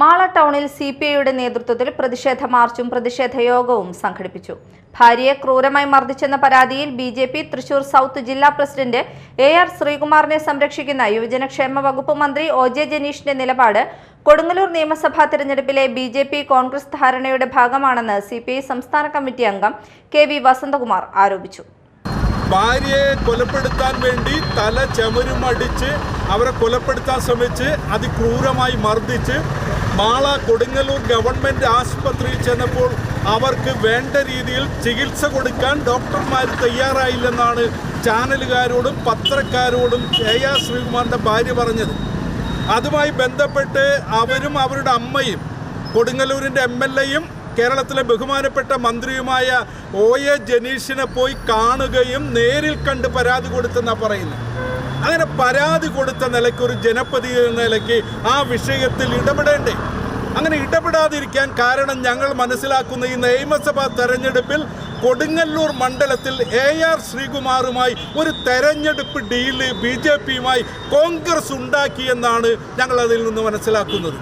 മാള ടൗണിൽ സിപിഐയുടെ നേതൃത്വത്തിൽ പ്രതിഷേധ മാർച്ചും പ്രതിഷേധ യോഗവും സംഘടിപ്പിച്ചു. ഭാര്യയെ ക്രൂരമായി മർദ്ദിച്ചെന്ന പരാതിയിൽ ബിജെപി തൃശൂർ സൗത്ത് ജില്ലാ പ്രസിഡന്റ് AR ശ്രീകുമാറിനെ സംരക്ഷിക്കുന്ന യുവജനക്ഷേമ വകുപ്പ് മന്ത്രി OJ ജനീഷിന്റെ നിലപാട് കൊടുങ്ങല്ലൂർ നിയമസഭാ തെരഞ്ഞെടുപ്പിലെ ബിജെപി കോൺഗ്രസ് ധാരണയുടെ ഭാഗമാണെന്ന് CPI സംസ്ഥാന കമ്മിറ്റി അംഗം KV വസന്തകുമാർ ആരോപിച്ചു. ഭാര്യയെ കൊലപ്പെടുത്താൻ വേണ്ടി തല ചമരുമടിച്ച് അവരെ കൊലപ്പെടുത്താൻ ശ്രമിച്ച് അതിക്രൂരമായി മർദ്ദിച്ച് മാള കൊടുങ്ങല്ലൂർ ഗവൺമെൻറ് ആശുപത്രിയിൽ ചെന്നപ്പോൾ അവർക്ക് വേണ്ട രീതിയിൽ ചികിത്സ കൊടുക്കാൻ ഡോക്ടർമാർ തയ്യാറായില്ലെന്നാണ് ചാനലുകാരോടും പത്രക്കാരോടും AR ശ്രീകുമാറിൻ്റെ ഭാര്യ പറഞ്ഞത്. അതുമായി ബന്ധപ്പെട്ട് അവരും അവരുടെ അമ്മയും കൊടുങ്ങല്ലൂരിൻ്റെ MLAയും കേരളത്തിലെ ബഹുമാനപ്പെട്ട മന്ത്രിയുമായ OJ ജനീഷിനെ പോയി കാണുകയും നേരിൽ കണ്ട് പരാതി കൊടുത്തെന്നാണ് പറയുന്നത്. അങ്ങനെ പരാതി കൊടുത്ത നിലയ്ക്ക് ഒരു ജനപ്രതിനിധി എന്ന നിലയ്ക്ക് ആ വിഷയത്തിൽ ഇടപെടേണ്ടേ? അങ്ങനെ ഇടപെടാതിരിക്കാൻ കാരണം ഞങ്ങൾ മനസ്സിലാക്കുന്ന ഈ നിയമസഭാ തെരഞ്ഞെടുപ്പിൽ കൊടുങ്ങല്ലൂർ മണ്ഡലത്തിൽ AR ശ്രീകുമാറുമായി ഒരു തെരഞ്ഞെടുപ്പ് ഡീല് BJPയുമായി കോൺഗ്രസ് ഉണ്ടാക്കിയെന്നാണ് ഞങ്ങൾ അതിൽ നിന്ന് മനസ്സിലാക്കുന്നത്.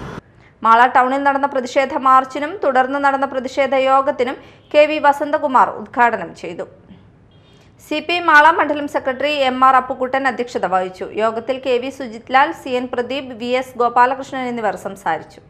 മാള ടൗണിൽ നടന്ന പ്രതിഷേധ മാർച്ചിനും തുടർന്ന് നടന്ന പ്രതിഷേധ യോഗത്തിനും KV വസന്തകുമാർ ഉദ്ഘാടനം ചെയ്തു. CPI മാള മണ്ഡലം സെക്രട്ടറി MR അപ്പുക്കുട്ടൻ അധ്യക്ഷത വഹിച്ചു. യോഗത്തിൽ KV Sujith Lal, CN Pradeep, VS Gopalakrishnan എന്നിവർ സംസാരിച്ചു.